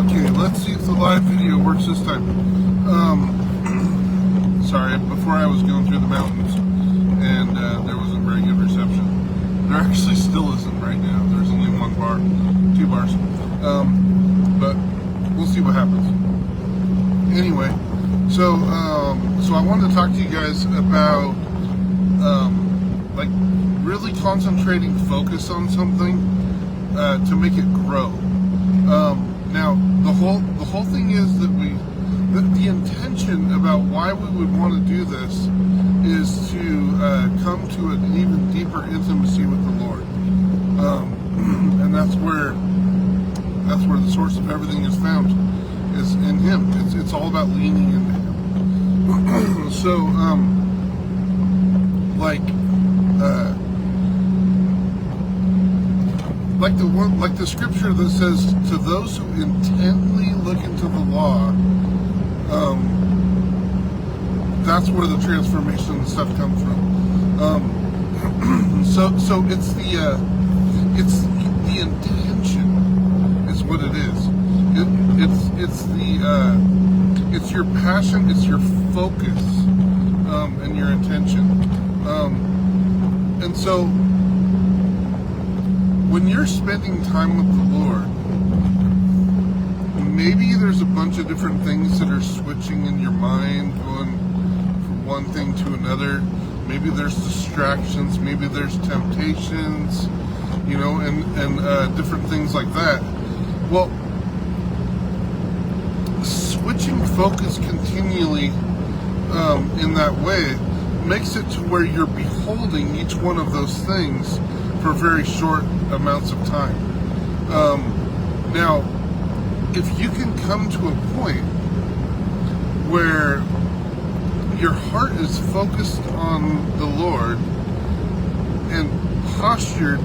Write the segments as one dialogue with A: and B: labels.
A: Okay, let's see if the live video works this time. Sorry, before I was going through the mountains and there wasn't very good reception. There actually still isn't right now. There's only one bar, 2 bars. But we'll see what happens. Anyway, so I wanted to talk to you guys about like really concentrating focus on something to make it grow. Now the whole thing is that the intention about why we would want to do this is to come to an even deeper intimacy with the Lord, and that's where the source of everything is found, is in Him. It's all about leaning into Him. So like the scripture that says, to those who intently look into the law, that's where the transformation and stuff comes from. So it's the intention is what it is. It's your passion, it's your focus, and your intention. And so when you're spending time with the Lord, maybe there's a bunch of different things that are switching in your mind, going from one thing to another. Maybe there's distractions, maybe there's temptations, and different things like that. Well, switching focus continually in that way makes it to where you're beholding each one of those things for very short amounts of time. Now, if you can come to a point where your heart is focused on the Lord and postured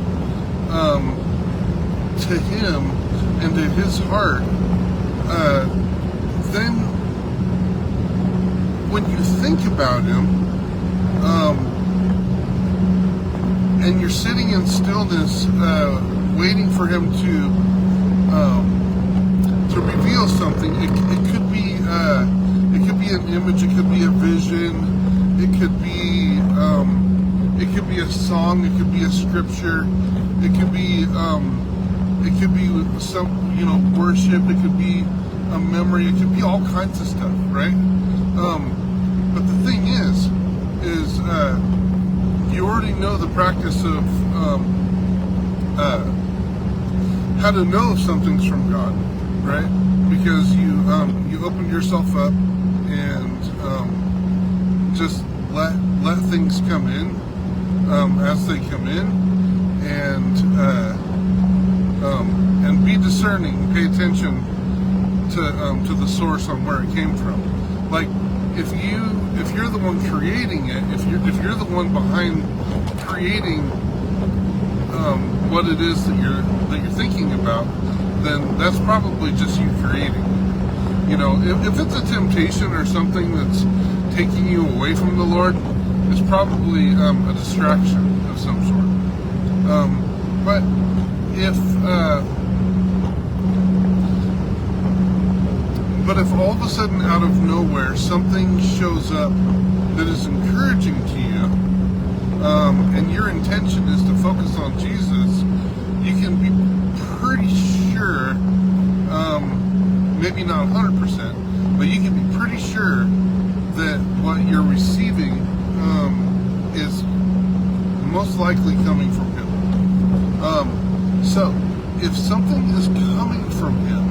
A: to Him and to His heart, then when you think about Him, and you're sitting in stillness, waiting for Him to reveal something. It could be an image. It could be a vision. It could be a song. It could be a scripture. It could be some worship. It could be a memory. It could be all kinds of stuff, right? But the thing is you already know the practice of how to know if something's from God, right? Because you open yourself up and just let things come in as they come in, and be discerning, pay attention to the source on where it came from. Like if you're the one creating it, if you're the one behind creating what it is that you're thinking about, then that's probably just you creating. If it's a temptation or something that's taking you away from the Lord, it's probably a distraction of some sort. But if all of a sudden out of nowhere something shows up that is encouraging to you, and your intention is to focus on Jesus, you can be pretty sure, maybe not 100%, but you can be pretty sure that what you're receiving is most likely coming from Him. So if something is coming from Him,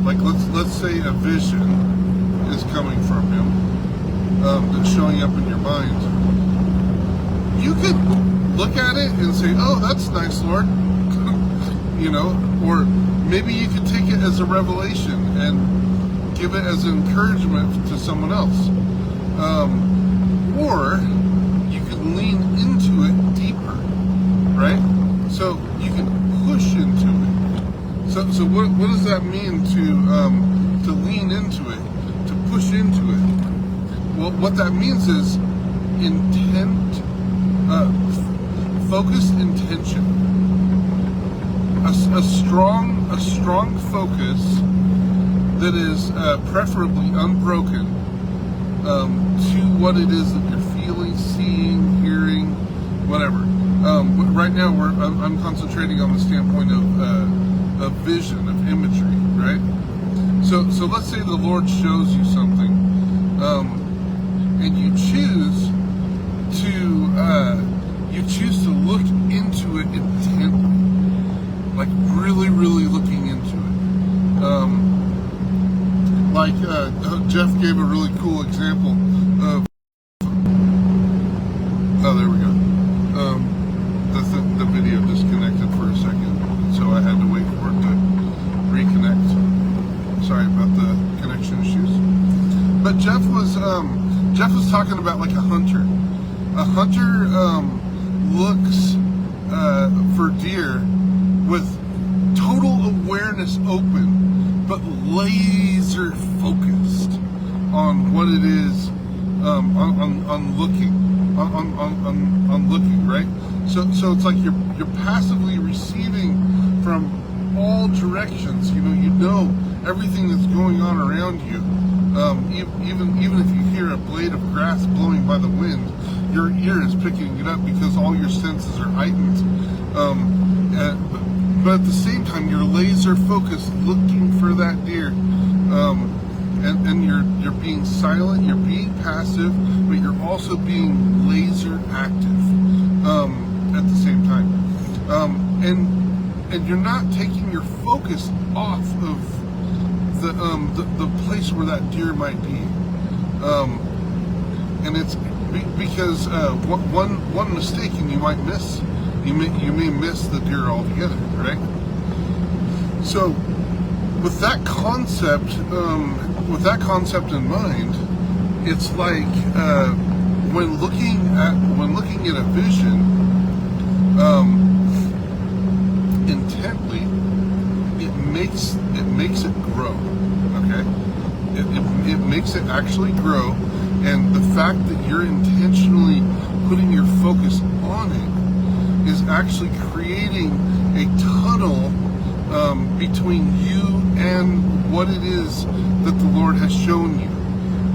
A: like let's say a vision is coming from Him, that's showing up in your mind, you could look at it and say, "Oh, that's nice, Lord," or maybe you could take it as a revelation and give it as an encouragement to someone else, or you could lean into it deeper, right? So you can push into it. So what does that mean to lean into it, to push into it? Well, what that means is focused intention. a strong focus that is preferably unbroken to what it is that you're feeling, seeing, hearing, whatever. Right now, I'm concentrating on the standpoint of vision, of imagery, right? So let's say the Lord shows you something, and you choose to look into it intently, like really, really looking into it. Jeff gave a really cool example of. Oh, there we go. The video disconnected for a second, so I had to wait for it to reconnect. Sorry about the connection issues. But Jeff was talking about like a hunter. A hunter looks for deer with total awareness open, but laser focused on what it is, on looking, right? So it's like you're passively receiving from all directions. You know everything that's going on around you. Even if you hear a blade of grass blowing by the wind, your ear is picking it up because all your senses are heightened. But at the same time, you're laser focused, looking for that deer, and you're being silent, you're being passive, but you're also being laser active at the same time, and you're not taking your focus off of the place where that deer might be, and it's because one mistake and you might miss. You may miss the deer altogether, right? So, with that concept in mind, it's like when looking at a vision intently, it makes it grow. Okay, it makes it actually grow, and the fact that you're intentionally putting your focus on it is actually creating a tunnel between you and what it is that the Lord has shown you.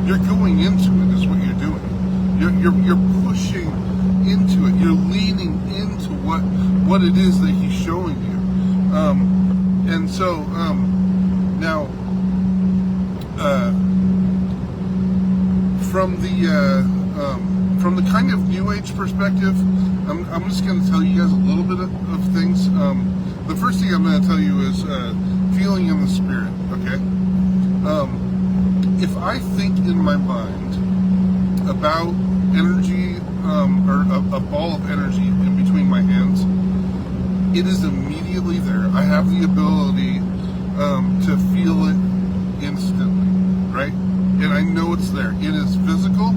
A: You're going into it is what you're doing. You're pushing into it. You're leaning into what it is that He's showing you. And so now from the kind of New Age perspective, I'm just going to tell you guys a little bit of things. The first thing I'm going to tell you is feeling in the spirit, okay? If I think in my mind about energy, or a ball of energy in between my hands, it is immediately there. I have the ability to feel it instantly, right? And I know it's there. It is physical.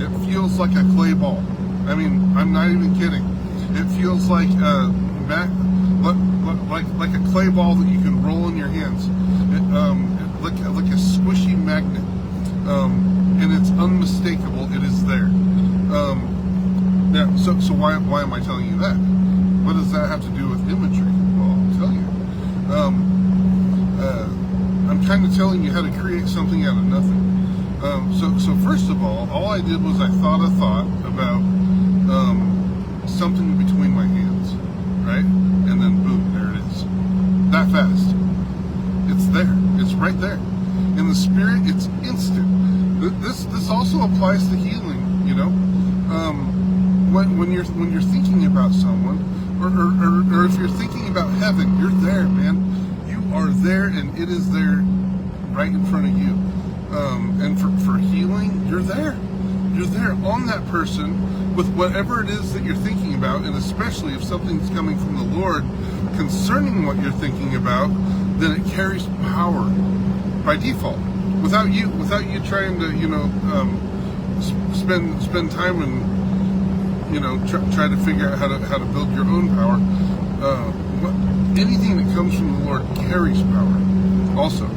A: It feels like a clay ball. I mean, I'm not even kidding. It feels like like a clay ball that you can roll in your hands, like a squishy magnet, and it's unmistakable. It is there. Now, so why am I telling you that? What does that have to do with imagery? Well, I'll tell you. I'm kind of telling you how to create something out of nothing. So first of all I did was I thought a thought about something between my hands, right? And then boom, there it is. That fast. It's there. It's right there. In the spirit, it's instant. This also applies to healing, you know? When you're thinking about someone, or if you're thinking about heaven, you're there, man. You are there, and it is there right in front of you. And for healing, you're there. You're there on that person with whatever it is that you're thinking about, and especially if something's coming from the Lord concerning what you're thinking about, then it carries power by default, without you trying to, spend time and try to figure out how to build your own power. Anything that comes from the Lord carries power, also.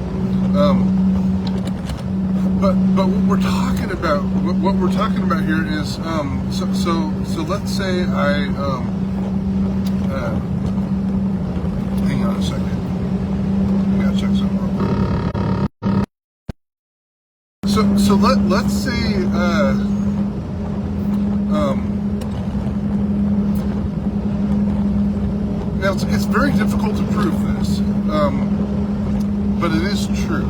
A: But what we're talking about here is so let's say I hang on a second. I gotta check something real quick. So let's say now it's very difficult to prove this, but it is true.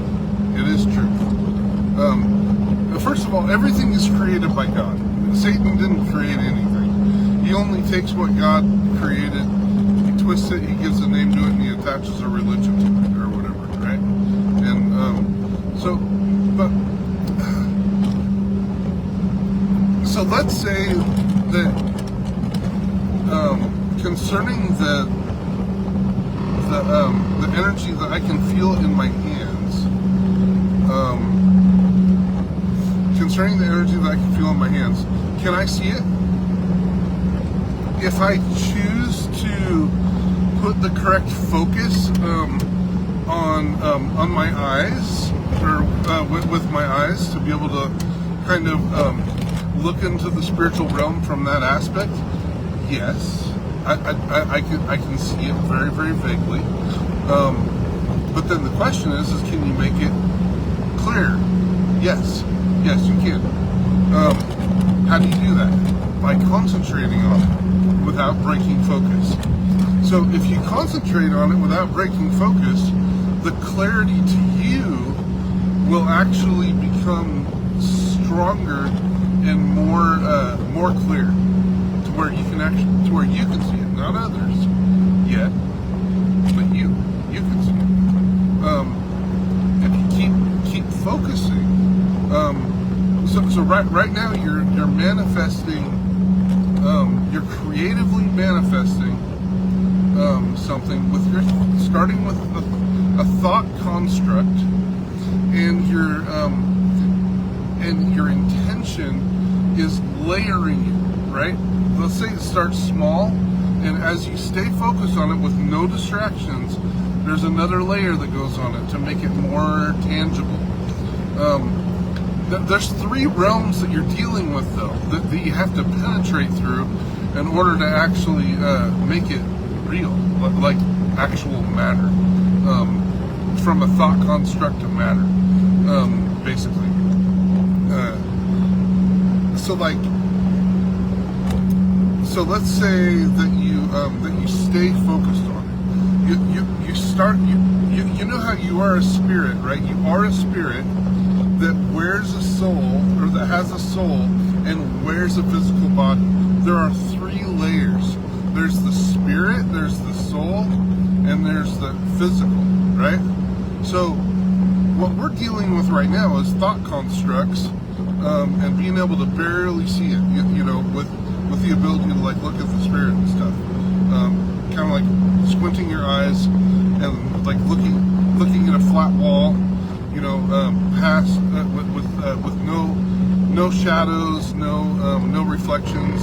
A: It is true. First of all, everything is created by God. Satan didn't create anything. He only takes what God created, he twists it, he gives a name to it, and he attaches a religion to it, or whatever, right? And so let's say that concerning the energy that I can feel in my hands, concerning the energy that I can feel in my hands, can I see it? If I choose to put the correct focus on my eyes, or with my eyes, to be able to kind of look into the spiritual realm from that aspect, yes, I can see it very, very vaguely. But then the question is can you make it clear? Yes, you can. How do you do that? By concentrating on it without breaking focus. So if you concentrate on it without breaking focus, the clarity to you will actually become stronger and more clear, to where you can see it, not others yet, but you can see it. If you keep focusing. So right now you're manifesting, you're creatively manifesting something with starting with a thought construct, and your intention is layering it, right? Let's say it starts small, and as you stay focused on it with no distractions, there's another layer that goes on it to make it more tangible. There's three realms that you're dealing with, though, that you have to penetrate through in order to actually make it real, like actual matter, from a thought construct to matter, basically. So let's say that you stay focused on it. You know how you are a spirit, right? You are a spirit that wears a soul, or that has a soul and wears a physical body. There are three layers. There's the spirit, there's the soul, and there's the physical, right? So what we're dealing with right now is thought constructs, and being able to barely see it, you know, with the ability to like look at the spirit and stuff, kind of like squinting your eyes and like looking at a flat wall, you know, past with no shadows, no reflections,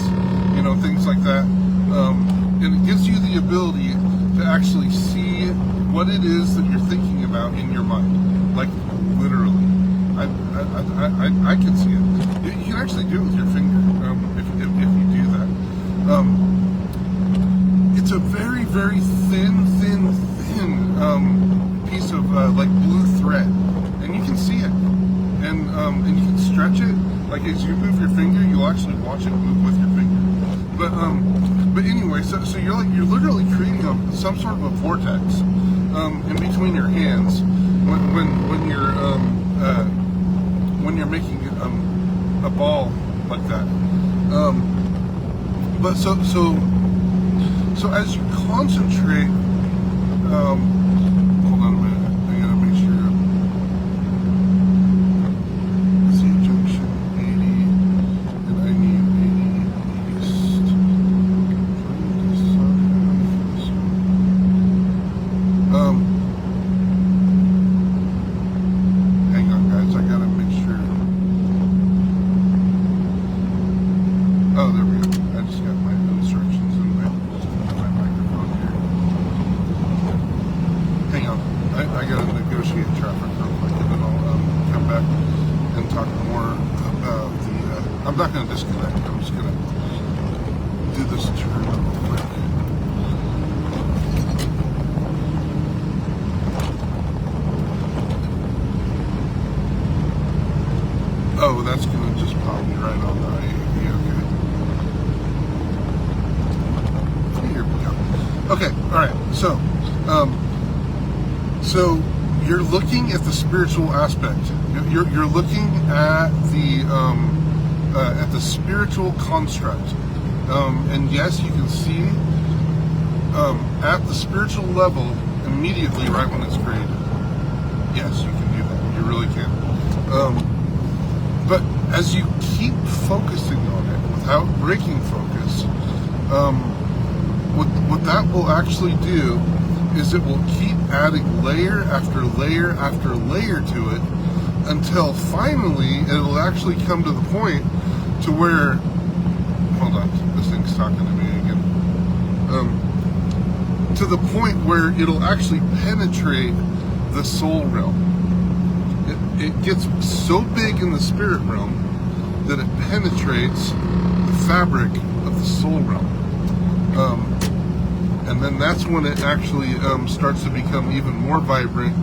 A: you know, things like that, and it gives you the ability to actually see what it is that you're thinking about in your mind, like literally. I can see it. You can actually do it with your finger, if you do that. It's a very, very thin piece of like blue thread, and you can see it, and you can stretch it. Like as you move your finger, you'll actually watch it move with your finger. But anyway, so you're literally creating some sort of a vortex in between your hands when you're making a ball like that. But so as you concentrate, hold on a minute, I gotta make sure. Let's see, junction 80, and I need 80 east. Hang on, guys, I gotta make sure. Oh, there we go. I just got my instructions in my microphone here. Hang on. I gotta negotiate traffic real quick, and then I'll come back and talk more about the. I'm not gonna disconnect. I'm just gonna do this turn real quick. Oh, that's going to just pop me right on the IAV. Okay. Here we go. Okay, all right. So you're looking at the spiritual aspect. You're looking at the spiritual construct. And yes, you can see at the spiritual level immediately right when it's created. Yes, you can do that. You really can. But as you keep focusing on it without breaking focus, what that will actually do is it will keep adding layer after layer after layer to it until finally it'll actually come to the point to where, hold on, this thing's talking to me again, to the point where it'll actually penetrate the soul realm. It gets so big in the spirit realm that it penetrates the fabric of the soul realm. And then that's when it actually starts to become even more vibrant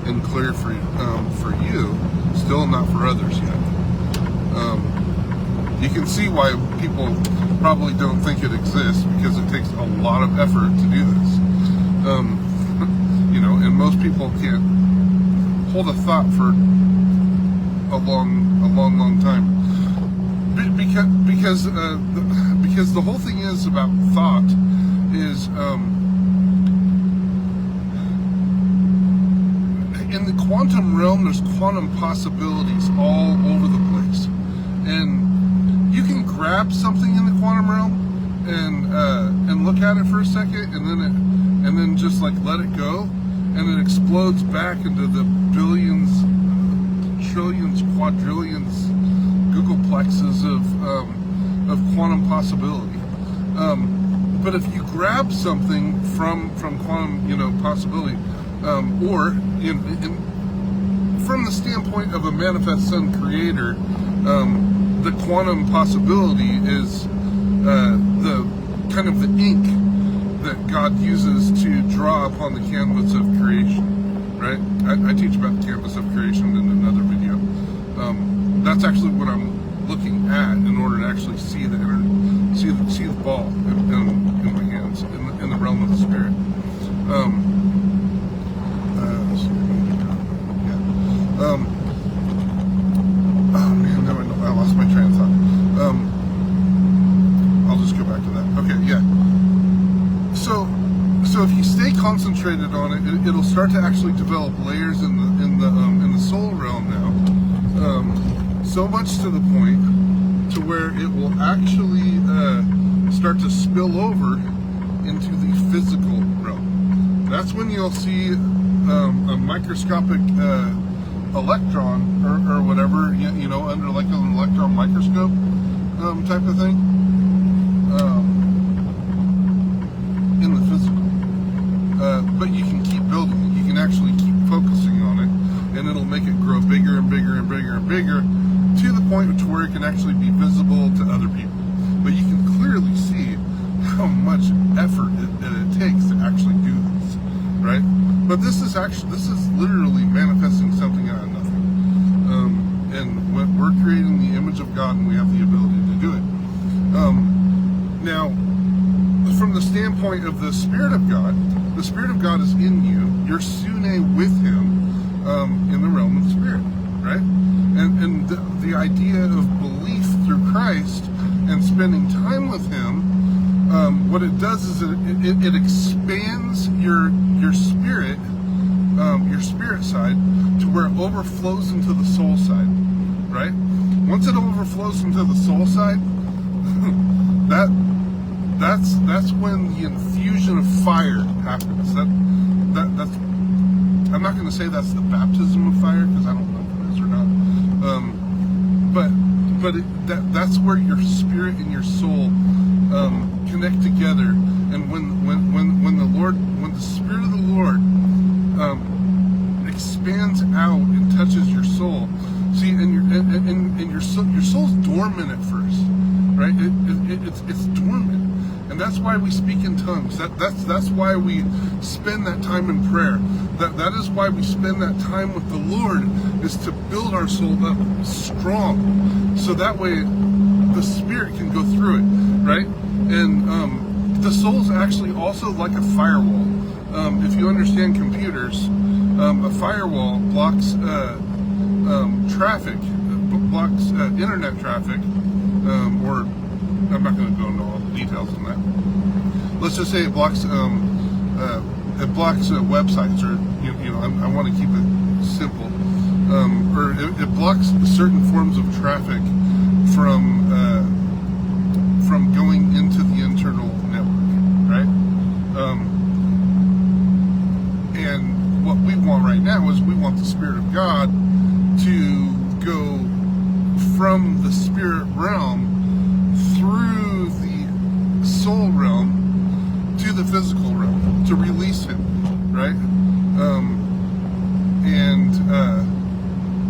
A: and clear for you, still not for others yet. You can see why people probably don't think it exists, because it takes a lot of effort to do this. And most people can't hold a thought for a long time. Because the whole thing is about thought is in the quantum realm, there's quantum possibilities all over the place, and you can grab something in the quantum realm and look at it for a second, and then just like let it go, and it explodes back into the billions, trillions, quadrillions, googleplexes of quantum possibility. But if you grab something from quantum, possibility, or from the standpoint of a manifest sun creator, the quantum possibility is the kind of the ink that God uses to draw upon the canvas of creation, right? I teach about the canvas of creation in another video. That's actually what I'm looking at in order to actually see the ball in my hands in the realm of the spirit. Oh man, now I lost my train of thought. I'll just go back to that. Okay, yeah. So if you stay concentrated on it, it'll start to actually develop layers in the soul realm now. So much to the point to where it will actually start to spill over into the physical realm. That's when you'll see a microscopic electron or whatever, under like an electron microscope type of thing in the physical. But you can keep building it. You can actually keep focusing on it, and it'll make it grow bigger and bigger and bigger and bigger to the point to where it can actually be visible to other people. But you can clearly see how much effort it takes to actually do this, right? But this is literally manifesting something out of nothing. And when we're creating the image of God, and we have the ability to do it. Now, from the standpoint of the Spirit of God is in you. You're sune with Him in the realm of the Spirit, right? And the idea of belief through Christ and spending time with Him, what it does is it expands your spirit side to where it overflows into the soul side, right? Once it overflows into the soul side, that's when the infusion of fire happens. That's I'm not going to say that's the baptism of fire, because I don't know if it is or not. That's where your spirit and your soul connect together, and when the Spirit of the Lord expands out and touches your soul, see, and your soul's dormant at first, right? It's dormant. And that's why we speak in tongues. That's why we spend that time in prayer. That is why we spend that time with the Lord, is to build our soul up strong, so that way the Spirit can go through it, right? And the soul is actually also like a firewall. If you understand computers, a firewall blocks traffic, blocks internet traffic, or I'm not going to go into all the details on that. Let's just say it blocks websites, or I want to keep it simple, or it blocks certain forms of traffic from going into the internal network, right? And what we want right now is we want the Spirit of God to go from the spirit realm through the soul realm to the physical realm, to release him, right?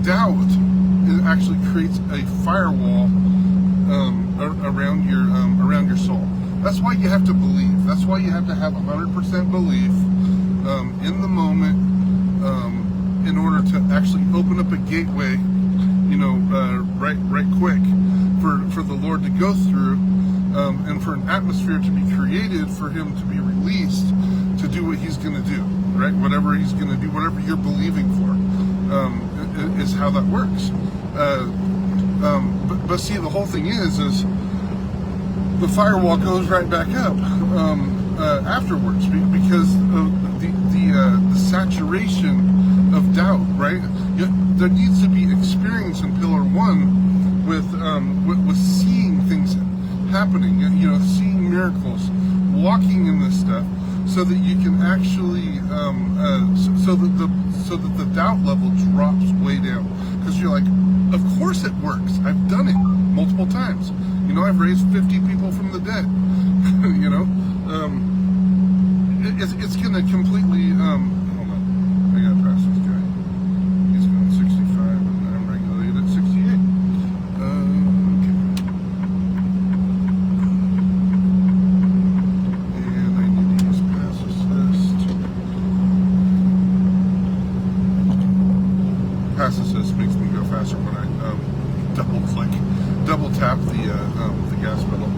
A: Doubt, it actually creates a firewall around your soul. That's why you have to believe. That's why you have to have 100% belief in the moment, in order to actually open up a gateway, right quick for the Lord to go through, and for an atmosphere to be created for him to be released to do what he's going to do, right? Whatever he's going to do, whatever you're believing for, is how that works. But see, the whole thing is the firewall goes right back up afterwards, because of the saturation of doubt, right? There needs to be experience in Pillar 1 with seeing things happening, seeing miracles, walking in this stuff, so that you can actually, so that the doubt level drops way down, because you're like, of course it works. I've done it multiple times. I've raised 50 people from the dead. It's going to completely. Hold on, I gotta pass this guy. He's going 65, and I'm regulated at 68. Okay. And I need to use pass assist. Pass assist makes me go faster when I double tap the gas pedal.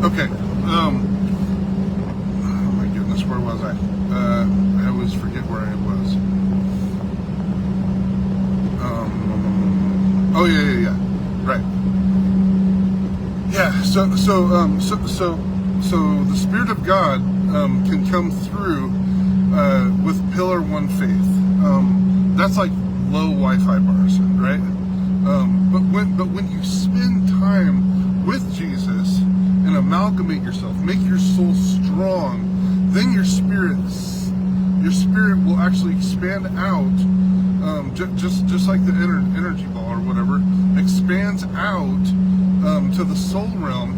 A: Okay. Oh my goodness, where was I? I always forget where I was. Oh yeah. Right. Yeah. So the Spirit of God can come through with Pillar 1 faith. That's like low Wi-Fi bars, right? But when you spend time with Jesus and amalgamate yourself, make your soul strong, then your spirit will actually expand out, just like the energy ball or whatever, expands out to the soul realm,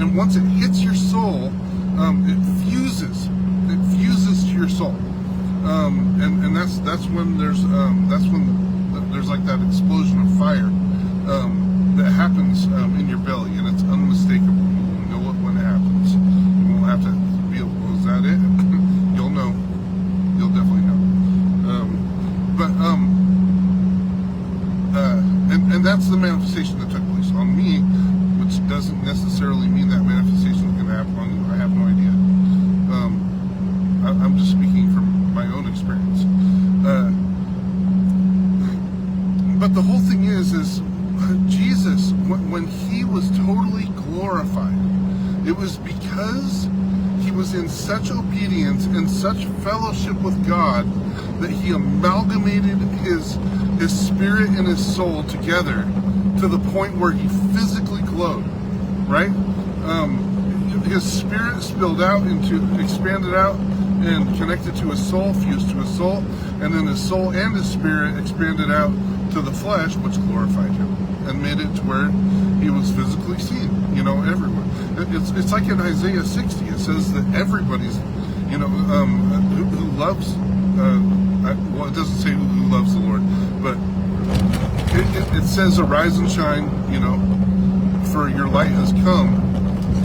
A: and once it hits your soul, it fuses to your soul, and that's when there's like that explosion of fire that happens in your belly, and it's unmistakable. When it happens, you won't have to be able, is that it? You'll know. You'll definitely know. And that's the manifestation that took place on me, which doesn't necessarily mean that manifestation is going to happen on you. I have no idea. I'm just speaking from my own experience. But the whole thing is Jesus, when he was totally glorified, it was because he was in such obedience and such fellowship with God that he amalgamated his spirit and his soul together to the point where he physically glowed. right? His spirit expanded out and connected to his soul, fused to his soul, and then his soul and his spirit expanded out to the flesh, which glorified him and made it to where he was physically seen, everyone. It's like in Isaiah 60, it says that everybody's, who loves, well, it doesn't say who loves the Lord, but it says arise and shine, for your light has come.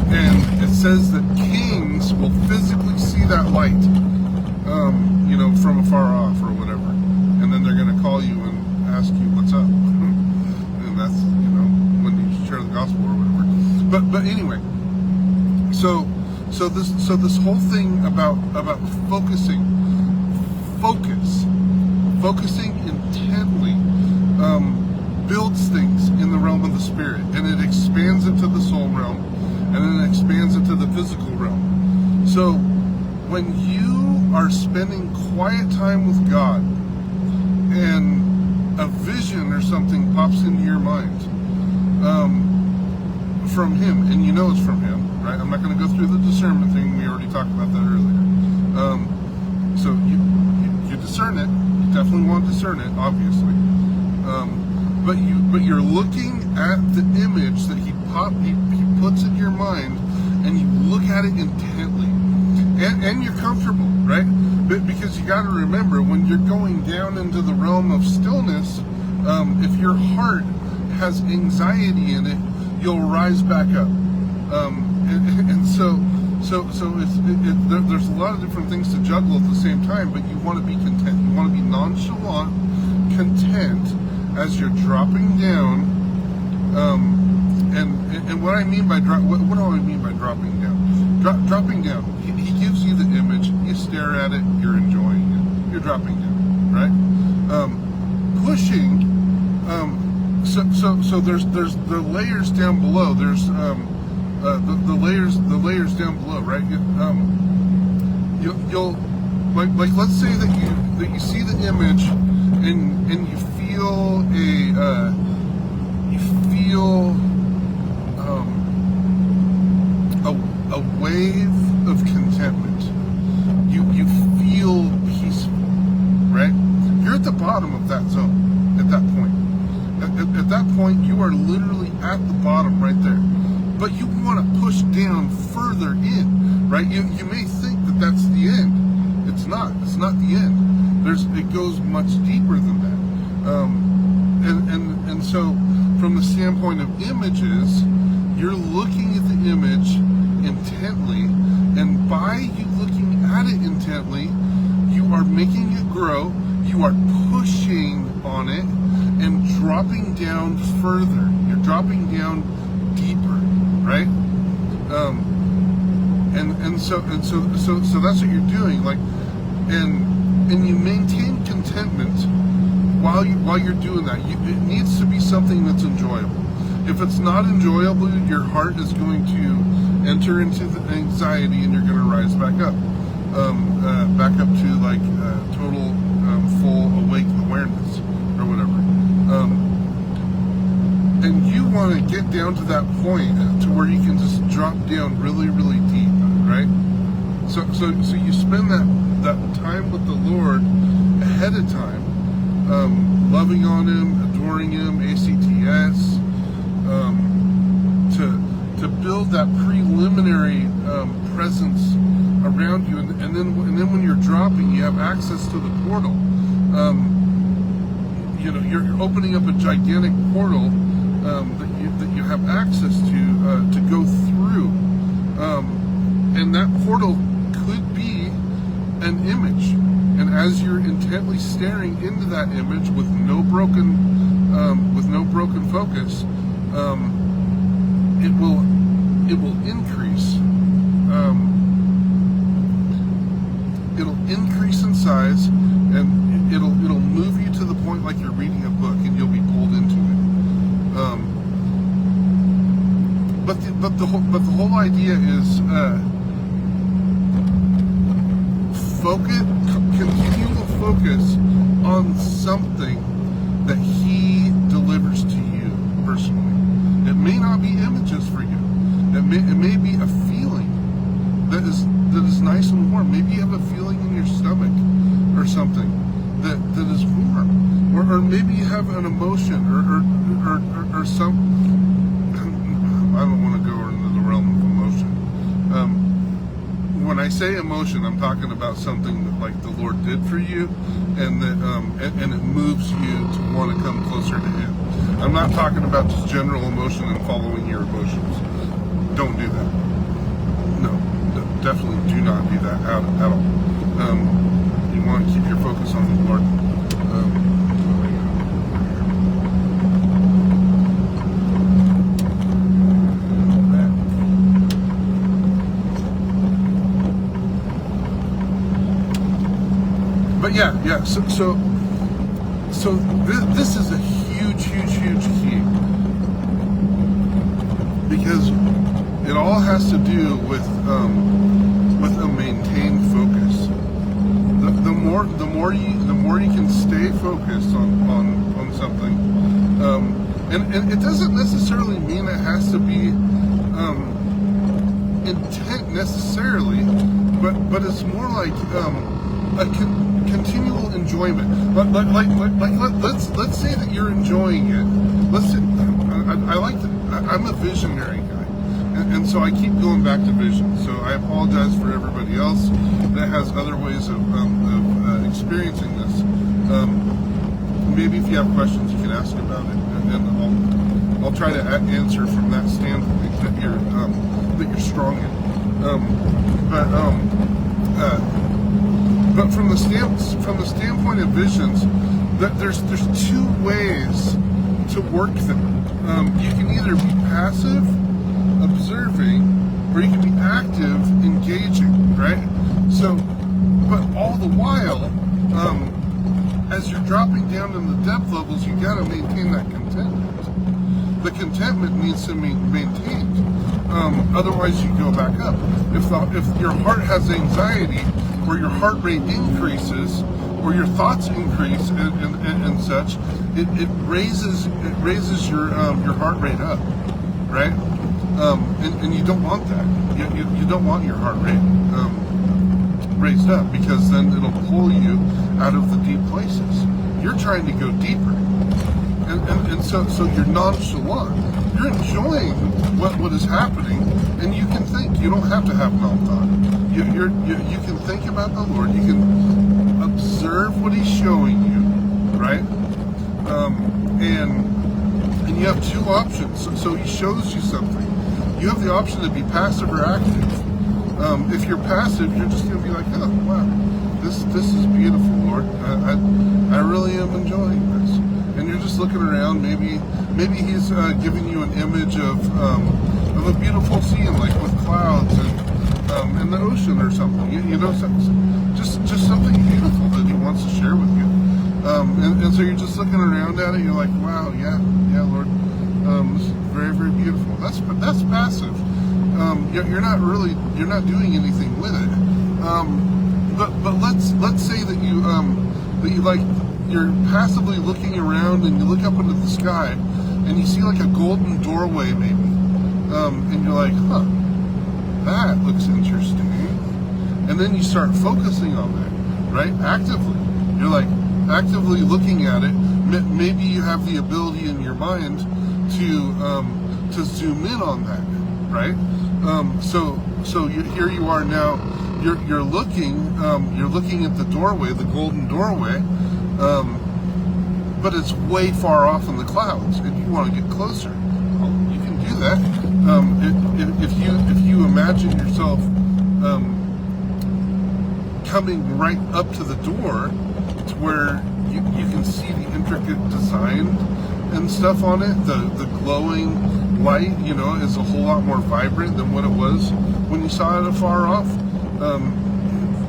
A: And it says that kings will physically see that light, from afar off or whatever. And then they're going to call you and ask you what's up. And that's, when you share the gospel or whatever. But anyway, so this whole thing about focusing intently, builds things in the realm of the spirit, and it expands it to the soul realm, and then it expands it to the physical realm. So when you are spending quiet time with God and a vision or something pops into your mind from him, and it's from him, right? I'm not going to go through the discernment thing. We already talked about that earlier. So you discern it. You definitely want to discern it, obviously. But you're looking at the image that he puts in your mind, and you look at it intently, and you're comfortable, right? Because you got to remember, when you're going down into the realm of stillness, if your heart has anxiety in it, you'll rise back up, and so there's a lot of different things to juggle at the same time. But you want to be content. You want to be nonchalant, content as you're dropping down. And what I mean by what do I mean by dropping down? Dropping down. He gives you the image. You stare at it. You're enjoying it. You're dropping down, right? Pushing. So there's the layers down below. There's the layers down below, right? You'll like let's say that you see the image and you feel a wave of contentment. You feel peaceful, right? You're at the bottom of that zone at that point. At that point, you are literally at the bottom right there. But you want to push down further in, right? You may think that that's the end. It's not. It's not the end. It goes much deeper than that. And so, from the standpoint of images, you're looking at the image intently, and by you looking at it intently, you are making it grow. You are pushing on it and dropping down further. You're dropping down deeper, right? So that's what you're doing. Like, and you maintain contentment while you're doing that. It needs to be something that's enjoyable. If it's not enjoyable, your heart is going to enter into the anxiety, and you're going to rise back up to like total full awake awareness or whatever. And you want to get down to that point to where you can just drop down really, really deep, right? So you spend that time with the Lord ahead of time, loving on Him, adoring Him, ACTS, to build that preliminary presence around you, and then when you're dropping, you have access to the portal. You're opening up a gigantic portal that you have access to go through, and that portal could be an image. And as you're intently staring into that image with no broken focus, it will increase. It'll increase in size, and it'll move you to the point like you're reading a book, and you'll be pulled into it. But the whole idea is continual focus on something that He delivers to you personally. It may not be images for you. It may be a feeling that is nice and warm. Maybe you have a feeling in your stomach or something that is warm, or maybe you have an emotion or some. I don't want to go into the realm of emotion. When I say emotion, I'm talking about something that like the Lord did for you, and that and it moves you to want to come closer to Him. I'm not talking about just general emotion and following your emotions. Don't do that. No, definitely do not do that at all. You want to keep your focus on the Lord. But yeah. So this is a huge key, because it all has to do with a maintained focus. The more you can stay focused on something, and it doesn't necessarily mean it has to be intent necessarily, but it's more like a continual enjoyment. Let's say that you're enjoying it. I'm a visionary guy, and so I keep going back to vision. So I apologize for everybody else that has other ways of experiencing this. Maybe if you have questions, you can ask about it, and I'll try to answer from that standpoint that you're strong in. But from the standpoint of visions, that there's two ways to work them. You can either be passive, observing, or you can be active, engaging, right? So, but all the while, as you're dropping down in the depth levels, you got to maintain that contentment. The contentment needs to be maintained. Otherwise, you go back up. If your heart has anxiety, or your heart rate increases, or your thoughts increase, and such, it raises your heart rate up, right? And you don't want that. You don't want your heart rate raised up, because then it'll pull you out of the deep places. You're trying to go deeper, and so you're nonchalant. You're enjoying what is happening, and you can think. You don't have to have non-thought. You can think about the Lord. You can observe what He's showing you, right? And you have two options. So He shows you something. You have the option to be passive or active. If you're passive, you're just going to be like, oh, wow, this is beautiful, Lord. I really am enjoying this. And you're just looking around. Maybe He's giving you an image of a beautiful scene, like with clouds and in the ocean or something. You know, just something beautiful that He wants to share with you. And so you're just looking around at it. You're like, wow, yeah, Lord, this is very, very beautiful. That's passive. You're not doing anything with it. But let's say that you're passively looking around, and you look up into the sky, and you see like a golden doorway maybe, and you're like, huh, that looks interesting. And then you start focusing on that, right? Actively. You're like actively looking at it. Maybe you have the ability in your mind to zoom in on that, right? So here you are now. You're looking at the doorway, the golden doorway, but it's way far off in the clouds, and you want to get closer. Well, you can do that. If you imagine yourself coming right up to the door, to where you can see the intricate design and stuff on it, the glowing light, is a whole lot more vibrant than what it was when you saw it afar off.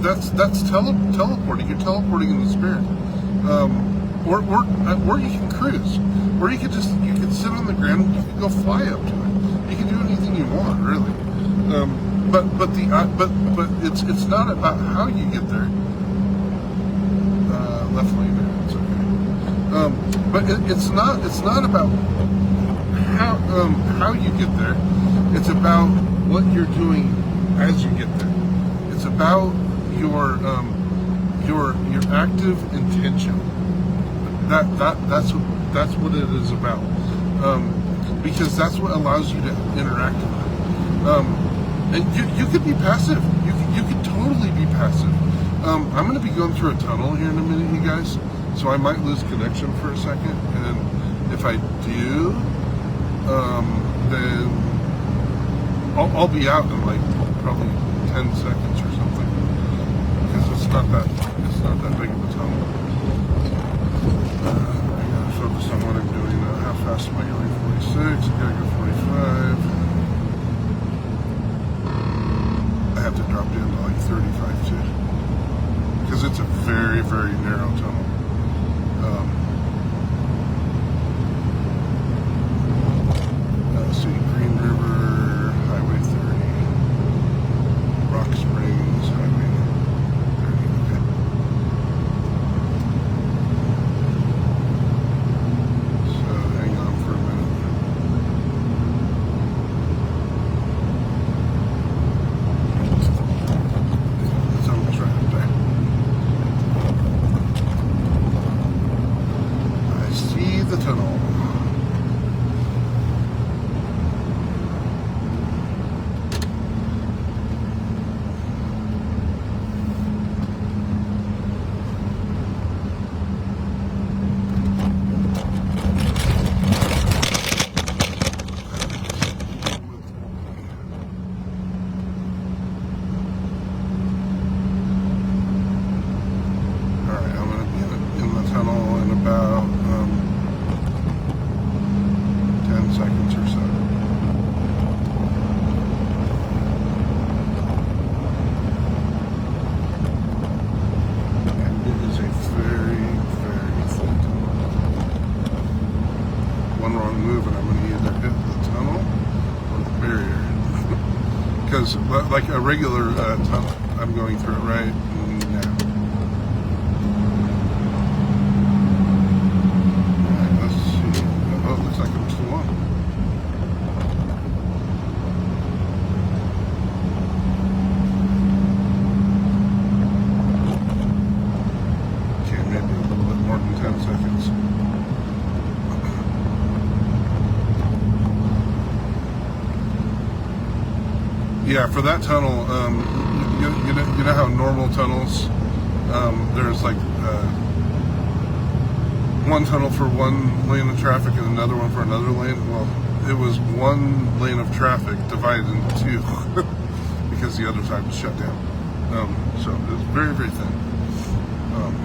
A: That's teleporting. You're teleporting in the spirit. Or you can cruise, or you could sit on the ground and you can go fly up to it. You can do anything you want, really. But it's not about how you get there. Left lane there, it's okay. But it's not about how you get there. It's about what you're doing as you get there. It's about your active intention. That's what it is about. Because that's what allows you to interact with it. And you could be passive. You could totally be passive. I'm going to be going through a tunnel here in a minute, you guys. So I might lose connection for a second. And if I do, then I'll be out in like probably 10 seconds or something. Because it's not that big of a tunnel. I gotta focus on what I'm doing. How fast am I going? 46. I gotta go 45. I have to drop down to like 35 too. Because it's a very, very narrow tunnel. Let's see, Green River, Highway 30, Rock Springs, Highway 30, okay. So hang on for a minute. It's almost right up there. I see the tunnel. Because like a regular tunnel, I'm going through it right now. Alright, let's see. Oh, it looks like I'm still on. Okay, maybe a little bit more than 10 seconds. Yeah, for that tunnel, you know how normal tunnels, there's like one tunnel for one lane of traffic and another one for another lane. Well, it was one lane of traffic divided into two because the other side was shut down. So it was very, very thin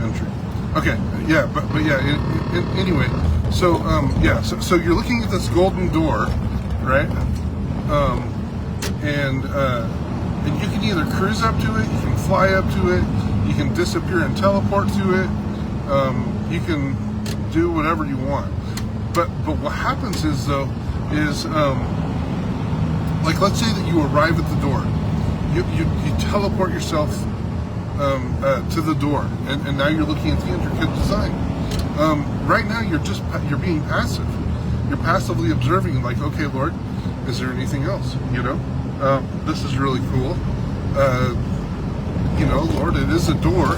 A: entry. Okay, yeah, but yeah. Anyway, so yeah, so you're looking at this golden door, right? And you can either cruise up to it, you can fly up to it, you can disappear and teleport to it, you can do whatever you want. But what happens is though, like let's say that you arrive at the door, you teleport yourself to the door, and now you're looking at the intricate design. Right now you're being passive. You're passively observing, like, okay, Lord, is there anything else? You know? This is really cool. You know, Lord, it is a door.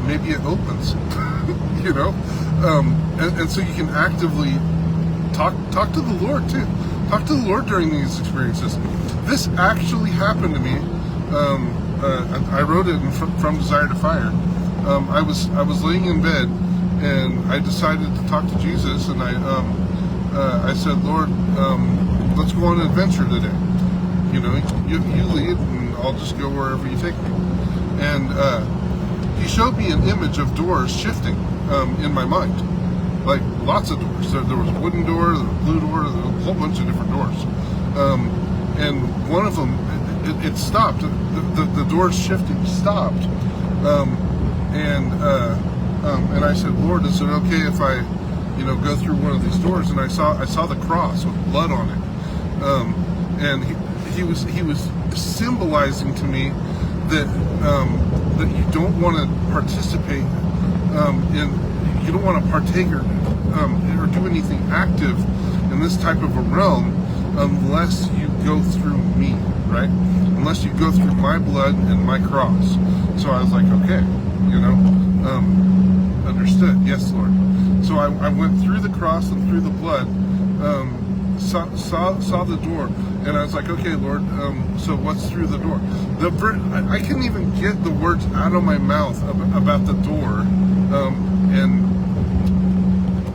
A: Maybe it opens. You know, and so you can actively talk to the Lord too. Talk to the Lord during these experiences. This actually happened to me. I wrote it from Desire to Fire. I was laying in bed and I decided to talk to Jesus, and I said, Lord, let's go on an adventure today. You know, you lead, and I'll just go wherever you take me. And he showed me an image of doors shifting in my mind, like lots of doors. There was a wooden door, there was a blue door, there was a whole bunch of different doors. And one of them, it stopped. The doors shifting stopped. And I said, Lord, is it okay if I, go through one of these doors? And I saw the cross with blood on it. And he was symbolizing to me that you don't want to participate you don't want to partake or do anything active in this type of a realm unless you go through me, right? Unless you go through my blood and my cross. So I was like, okay, understood. Yes, Lord. So I went through the cross and through the blood, saw the door, and I was like, okay, Lord, so what's through the door? I couldn't even get the words out of my mouth about the door, and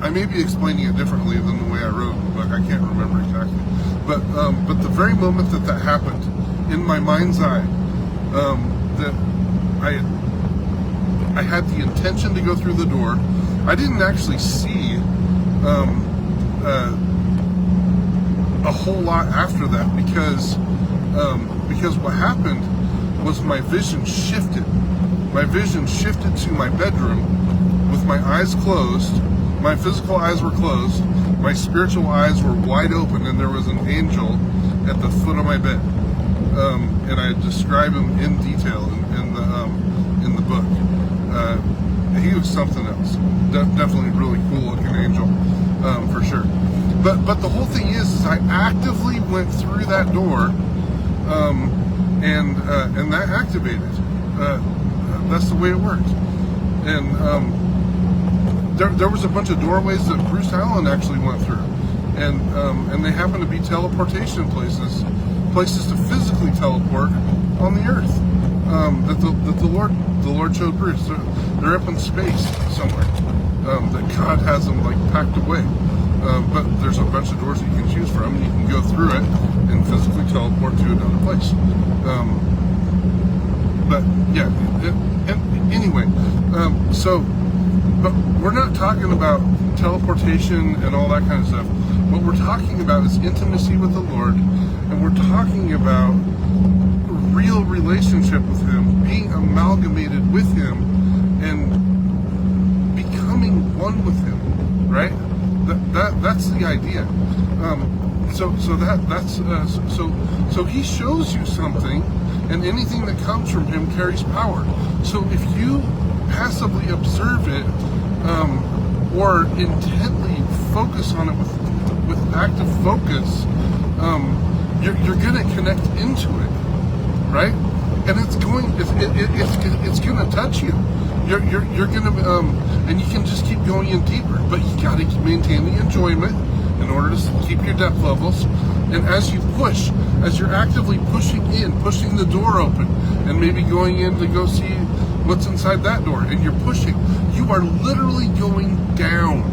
A: I may be explaining it differently than the way I wrote the book. I can't remember exactly, but the very moment that happened, in my mind's eye, that I had the intention to go through the door. I didn't actually see a whole lot after that, because what happened was my vision shifted. My vision shifted to my bedroom with my eyes closed. My physical eyes were closed. My spiritual eyes were wide open, and there was an angel at the foot of my bed. And I describe him in detail in the book. He was something else. Definitely a really cool looking angel, for sure. But the whole thing is I actively went through that door, and that activated. That's the way it worked. And there was a bunch of doorways that Bruce Allen actually went through, and they happen to be teleportation places to physically teleport on the earth. That the Lord showed Bruce. They're up in space somewhere. That God has them like packed away. But there's a bunch of doors that you can choose from, and you can go through it and physically teleport to another place. But yeah, anyway, but we're not talking about teleportation and all that kind of stuff. What we're talking about is intimacy with the Lord, and we're talking about real relationship with Him, being amalgamated with Him, and becoming one with Him, right? That's the idea. So He shows you something, and anything that comes from Him carries power. So if you passively observe it, or intently focus on it with active focus, you're gonna connect into it, right? And it's gonna touch you. You're gonna and you can just keep going in deeper, but you gotta maintain the enjoyment in order to keep your depth levels. And as you're actively pushing the door open, and maybe going in to go see what's inside that door, and you're pushing, you are literally going down,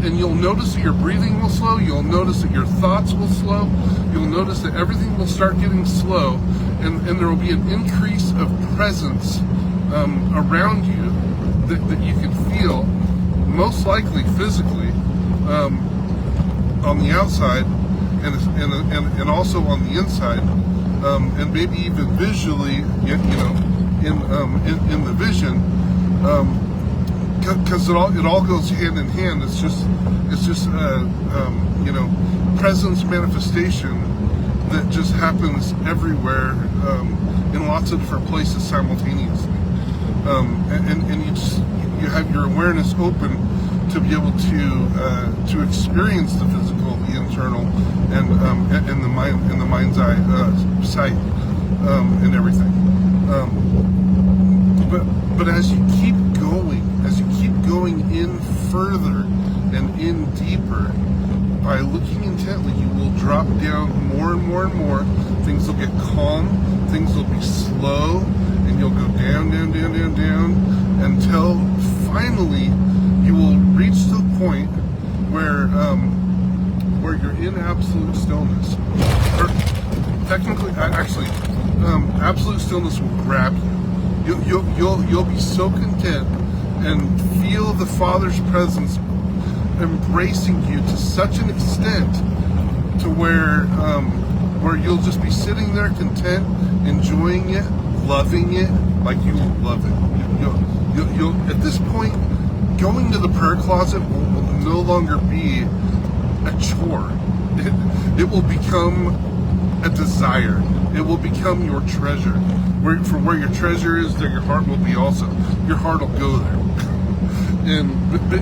A: and you'll notice that your breathing will slow. You'll notice that your thoughts will slow. You'll notice that everything will start getting slow, and there will be an increase of presence around you that you can feel, most likely physically, on the outside, and also on the inside, and maybe even visually, in the vision. Because it all goes hand in hand. It's just presence manifestation that just happens everywhere, in lots of different places simultaneously, and you have your awareness open to be able to experience the physical, the internal, and the mind's eye sight, and everything. But as you keep going in further and in deeper, by looking intently, you will drop down more and more and more. Things will get calm, things will be slow, and you'll go down, until finally you will reach the point where you're in absolute stillness. Or technically, absolute stillness will grab you. You'll be so content and feel the Father's presence embracing you to such an extent to where you'll just be sitting there content, enjoying it, loving it like you love it. You'll at this point, going to the prayer closet will no longer be a chore. It will become a desire. It will become your treasure. Where your treasure is, there your heart will be also. Your heart will go there. And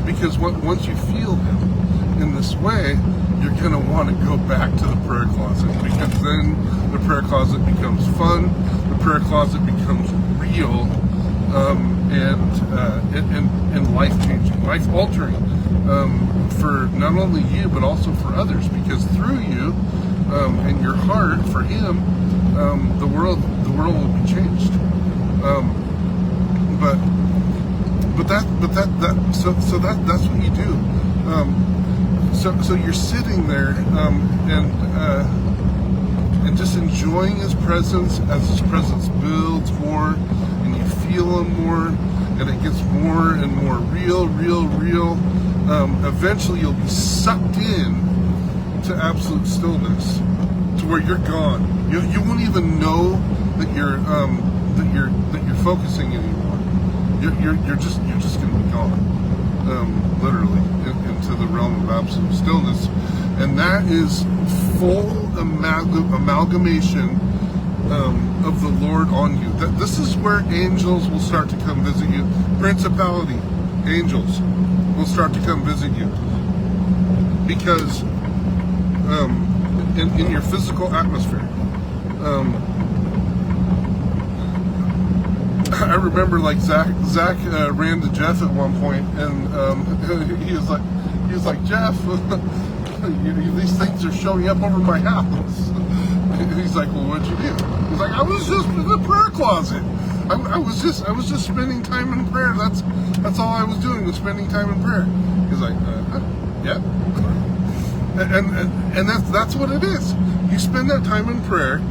A: because once you feel Him in this way, you're going to want to go back to the prayer closet, because then the prayer closet becomes fun, the prayer closet becomes real, and life-changing, life-altering, for not only you but also for others, because through you and your heart for Him, the world will be changed. That's what you do. So you're sitting there and just enjoying His presence as His presence builds more, and you feel Him more, and it gets more and more real. Eventually, you'll be sucked in to absolute stillness, to where you're gone. You won't even know that you're focusing anymore. You're just going to be gone, literally, into the realm of absolute stillness, and that is full amalgamation of the Lord on you. This is where angels will start to come visit you. Principality, angels will start to come visit you, because in your physical atmosphere. I remember, like, Zach ran to Jeff at one point, and he was like, Jeff, these things are showing up over my house. And he's like, well, what'd you do? He's like, I was just in the prayer closet. I was just spending time in prayer. That's all I was doing, was spending time in prayer. He's like, yeah. And that's what it is. You spend that time in prayer,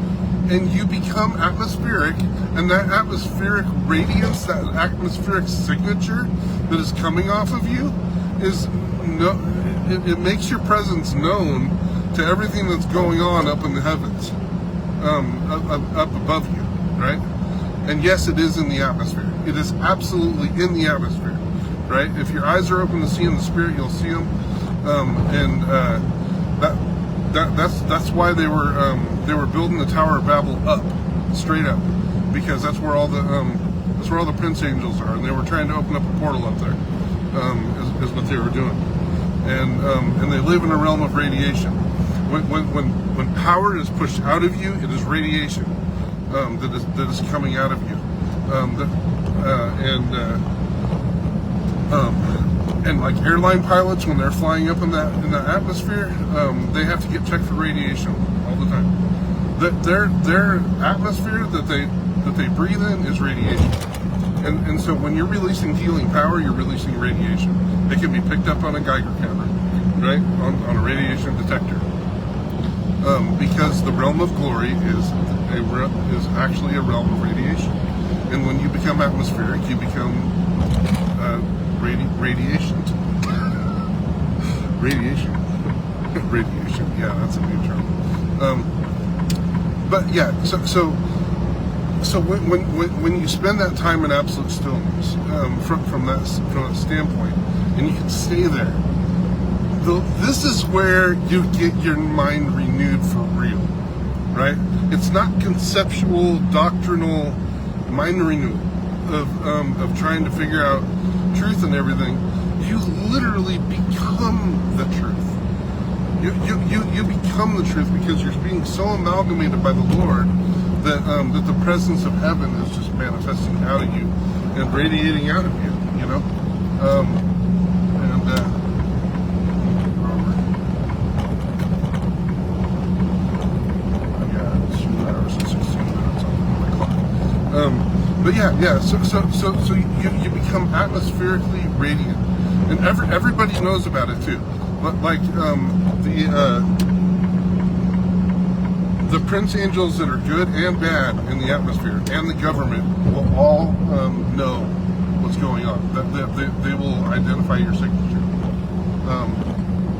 A: and you become atmospheric, and that atmospheric radiance, that atmospheric signature that is coming off of you, it makes your presence known to everything that's going on up in the heavens, up above you, right? And yes, it is in the atmosphere. It is absolutely in the atmosphere, right? If your eyes are open to see in the Spirit, you'll see them, that's why they were building the Tower of Babel up, straight up, because that's where all the prince angels are, and they were trying to open up a portal up there, is what they were doing, and they live in a realm of radiation. When power is pushed out of you, it is radiation that is coming out of you, and like airline pilots, when they're flying up in that atmosphere, they have to get checked for radiation all the time. Their atmosphere that they breathe in is radiation, and so when you're releasing healing power, you're releasing radiation. It can be picked up on a Geiger counter, right, on a radiation detector, because the realm of glory is actually a realm of radiation, and when you become atmospheric, you become radiation. Radiation. Yeah, that's a new term. But yeah, so when you spend that time in absolute stillness, from that standpoint, and you can stay there, this is where you get your mind renewed for real, right? It's not conceptual, doctrinal mind renewal of trying to figure out truth and everything. You literally become the truth. You become the truth, because you're being so amalgamated by the Lord that the presence of heaven is just manifesting out of you and radiating out of you, you know. It's 2 hours and 16 minutes on my clock. But yeah. So you become atmospherically radiant, and everybody knows about it too. But like the prince angels that are good and bad in the atmosphere, and the government will all know what's going on. They will identify your signature,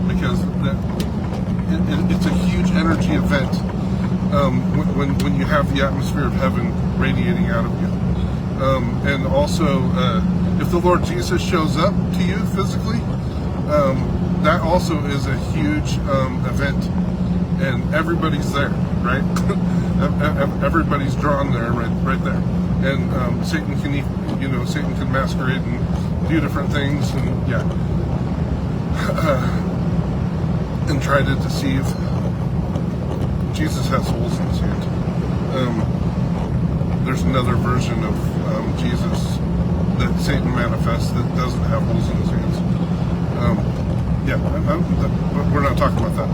A: because it's a huge energy event when you have the atmosphere of heaven radiating out of you. And also, if the Lord Jesus shows up to you physically, that also is a huge event, and everybody's there, right? Everybody's drawn there, right there. And Satan can masquerade and do different things, and yeah. and try to deceive. Jesus has holes in his hand. There's another version of Jesus that Satan manifests that doesn't have holes in his hands. But we're not talking about that.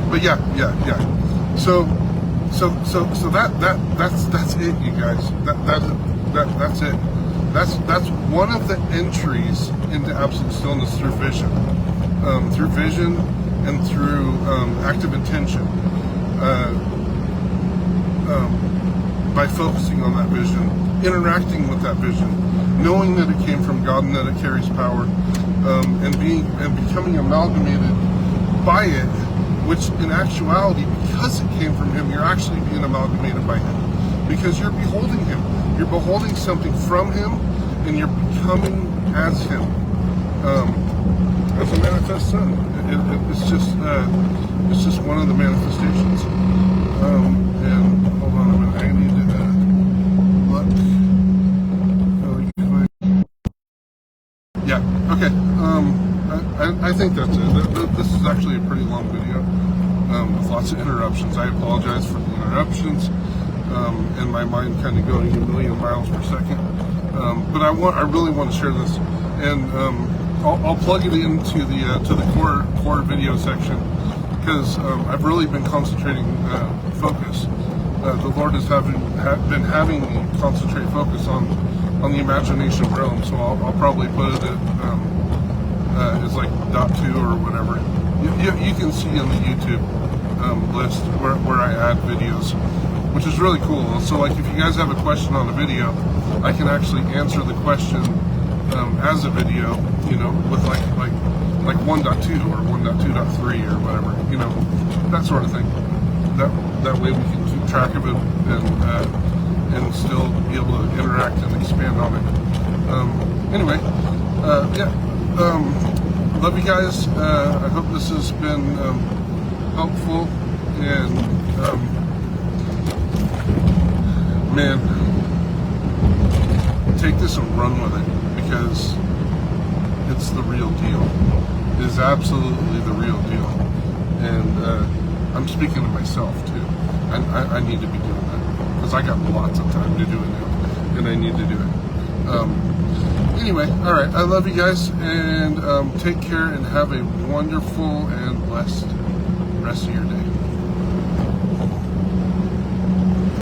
A: But yeah. So that's it, you guys. That's it. That's one of the entries into absolute stillness through vision, and through active intention. By focusing on that vision, interacting with that vision, knowing that it came from God and that it carries power, and becoming amalgamated by it, which in actuality, because it came from Him, you're actually being amalgamated by Him, because you're beholding Him, you're beholding something from Him, and you're becoming as Him, as a manifest Son. It's just one of the manifestations. And hold on a minute, I need to look really quick. Yeah, okay. I think that's it. This is actually a pretty long video with lots of interruptions. I apologize for the interruptions and my mind kind of going a million miles per second. But I really want to share this, and I'll plug it into the to the core video section, because I've really been concentrating focus. The Lord has been having me concentrate focus on the imagination realm. So I'll probably put it at as like .2 or whatever. You can see in the YouTube list where I add videos, which is really cool. So like if you guys have a question on a video, I can actually answer the question as a video, with like 1.2 or 1.2.3 or whatever, that sort of thing. That way we can keep track of it and still be able to interact and expand on it. Anyway, love you guys. I hope this has been helpful, and man, take this and run with it, because it's the real deal. It is absolutely the real deal. And I'm speaking to myself too. I need to be doing that, because I got lots of time to do it now, and I need to do it. Anyway, all right. I love you guys, and take care, and have a wonderful and blessed rest of your day.